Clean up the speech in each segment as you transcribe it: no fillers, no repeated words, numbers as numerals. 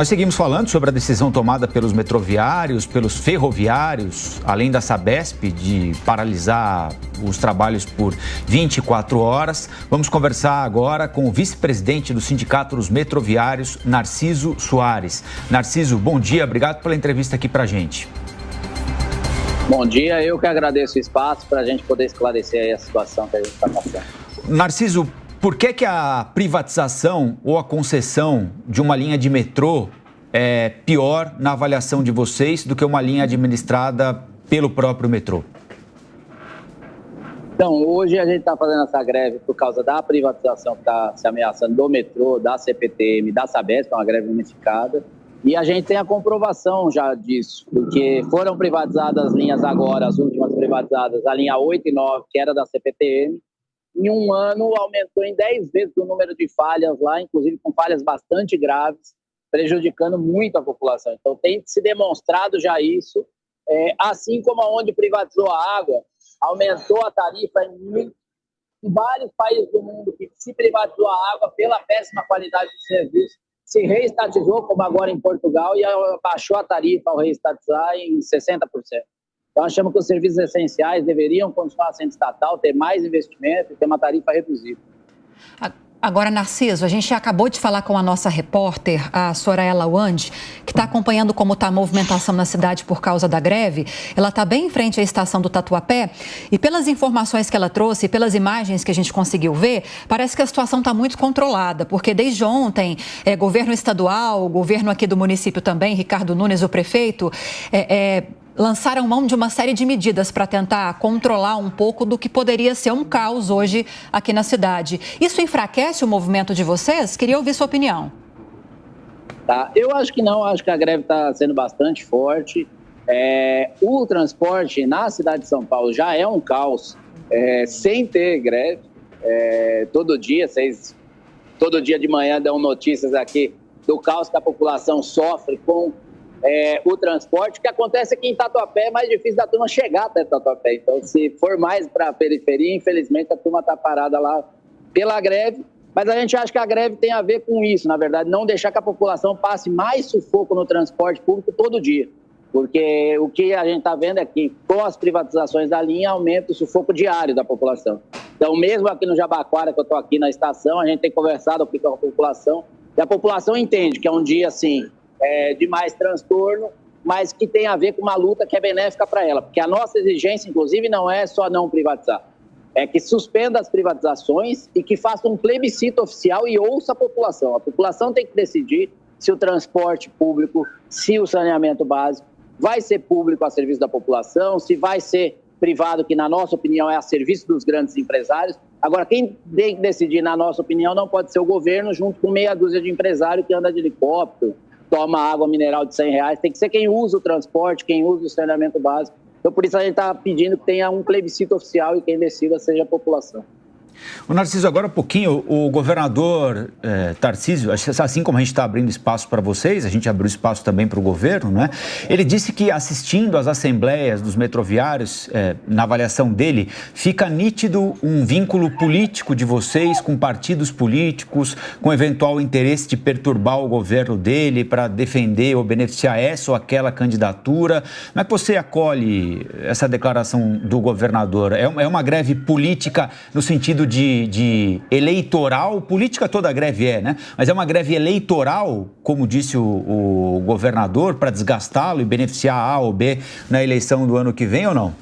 Nós seguimos falando sobre a decisão tomada pelos metroviários, pelos ferroviários, além da Sabesp, de paralisar os trabalhos por 24 horas. Vamos conversar agora com o vice-presidente do Sindicato dos Metroviários, Narciso Soares. Narciso, bom dia, obrigado pela entrevista aqui para a gente. Bom dia, eu que agradeço o espaço para a gente poder esclarecer aí a situação que a gente está passando. Narciso, por que a privatização ou a concessão de uma linha de metrô é pior na avaliação de vocês do que uma linha administrada pelo próprio metrô? Então, hoje a gente está fazendo essa greve por causa da privatização que está se ameaçando do metrô, da CPTM, da Sabesp, é uma greve unificada. E a gente tem a comprovação já disso, porque foram privatizadas as linhas agora, as últimas privatizadas, a linha 8 e 9, que era da CPTM. Em um ano, aumentou em 10 vezes o número de falhas lá, inclusive com falhas bastante graves, prejudicando muito a população. Então, tem se demonstrado já isso. Assim como onde privatizou a água, aumentou a tarifa em vários países do mundo que se privatizou a água pela péssima qualidade de serviço, se reestatizou, como agora em Portugal, e baixou a tarifa ao reestatizar em 60%. Então, achamos que os serviços essenciais deveriam continuar sendo estatal, ter mais investimento e ter uma tarifa reduzida. Agora, Narciso, a gente acabou de falar com a nossa repórter, a Soraya Lawande, que está acompanhando como está a movimentação na cidade por causa da greve. Ela está bem em frente à estação do Tatuapé e pelas informações que ela trouxe, pelas imagens que a gente conseguiu ver, parece que a situação está muito controlada, porque desde ontem, governo estadual, governo aqui do município também, Ricardo Nunes, o prefeito, lançaram mão de uma série de medidas para tentar controlar um pouco do que poderia ser um caos hoje aqui na cidade. Isso enfraquece o movimento de vocês? Queria ouvir sua opinião. Tá, eu acho que não, acho que a greve está sendo bastante forte. O transporte na cidade de São Paulo já é um caos, sem ter greve. Todo dia de manhã dão notícias aqui do caos que a população sofre com o transporte. O que acontece é que em Tatuapé é mais difícil da turma chegar até Tatuapé. Então, se for mais para a periferia, infelizmente a turma está parada lá pela greve. Mas a gente acha que a greve tem a ver com isso, na verdade, não deixar que a população passe mais sufoco no transporte público todo dia. Porque o que a gente está vendo é que, com as privatizações da linha, aumenta o sufoco diário da população. Então, mesmo aqui no Jabaquara, que eu estou aqui na estação, a gente tem conversado aqui com a população, e a população entende que é um dia, assim, de mais transtorno, mas que tem a ver com uma luta que é benéfica para ela. Porque a nossa exigência, inclusive, não é só não privatizar. É que suspenda as privatizações e que faça um plebiscito oficial e ouça a população. A população tem que decidir se o transporte público, se o saneamento básico vai ser público a serviço da população, se vai ser privado, que na nossa opinião é a serviço dos grandes empresários. Agora, quem tem que decidir, na nossa opinião, não pode ser o governo junto com meia dúzia de empresários que anda de helicóptero, toma água mineral de R$100, tem que ser quem usa o transporte, quem usa o saneamento básico. Então, por isso a gente está pedindo que tenha um plebiscito oficial e quem decida seja a população. O Narciso, agora um pouquinho, o governador Tarcísio, assim como a gente está abrindo espaço para vocês, a gente abriu espaço também para o governo, né? Ele disse que assistindo às assembleias dos metroviários, na avaliação dele, fica nítido um vínculo político de vocês com partidos políticos, com eventual interesse de perturbar o governo dele para defender ou beneficiar essa ou aquela candidatura. Como é que você acolhe essa declaração do governador? É uma greve política no sentido de eleitoral? Política toda greve né? Mas é uma greve eleitoral, como disse o governador, para desgastá-lo e beneficiar A ou B na eleição do ano que vem ou não?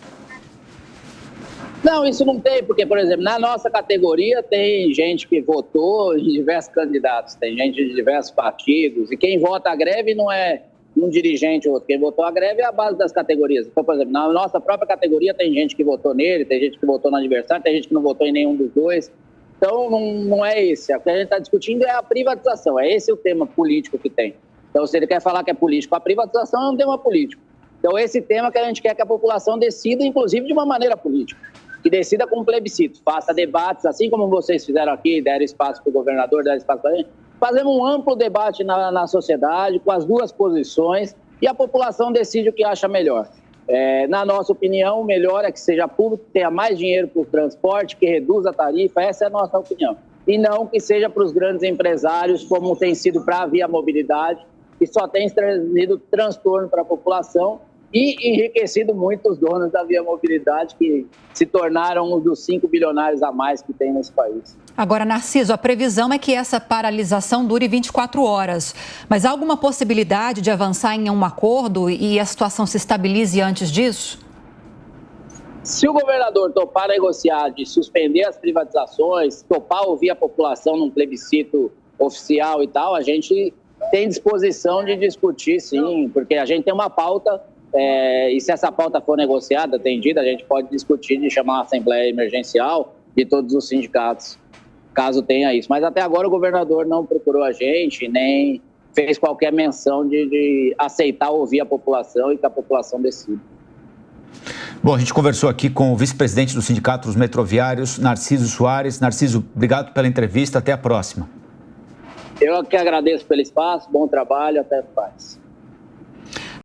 Não, isso não tem, porque, por exemplo, na nossa categoria tem gente que votou em diversos candidatos, tem gente de diversos partidos, e quem vota a greve não é um dirigente ou outro. Quem votou a greve é a base das categorias. Então, por exemplo, na nossa própria categoria tem gente que votou nele, tem gente que votou no adversário, tem gente que não votou em nenhum dos dois. Então, não é esse. O que a gente está discutindo é a privatização. É esse o tema político que tem. Então, se ele quer falar que é político, a privatização é um tema político. Então, esse tema que a gente quer que a população decida, inclusive de uma maneira política. Que decida com um plebiscito, faça debates, assim como vocês fizeram aqui, deram espaço para o governador, deram espaço para a gente. Fazemos um amplo debate na sociedade, com as duas posições, e a população decide o que acha melhor. Na nossa opinião, o melhor é que seja público, que tenha mais dinheiro para o transporte, que reduza a tarifa, essa é a nossa opinião. E não que seja para os grandes empresários, como tem sido para a Via Mobilidade, e só tem trazido transtorno para a população e enriquecido muito os donos da Via Mobilidade, que se tornaram um dos 5 bilionários a mais que tem nesse país. Agora, Narciso, a previsão é que essa paralisação dure 24 horas. Mas há alguma possibilidade de avançar em um acordo e a situação se estabilize antes disso? Se o governador topar negociar de suspender as privatizações, topar ouvir a população num plebiscito oficial e tal, a gente tem disposição de discutir, sim, porque a gente tem uma pauta, e se essa pauta for negociada, atendida, a gente pode discutir de chamar uma assembleia emergencial de todos os sindicatos, caso tenha isso. Mas até agora o governador não procurou a gente, nem fez qualquer menção de aceitar ouvir a população e que a população decida. Bom, a gente conversou aqui com o vice-presidente do Sindicato dos Metroviários, Narciso Soares. Narciso, obrigado pela entrevista, até a próxima. Eu que agradeço pelo espaço, bom trabalho, até mais.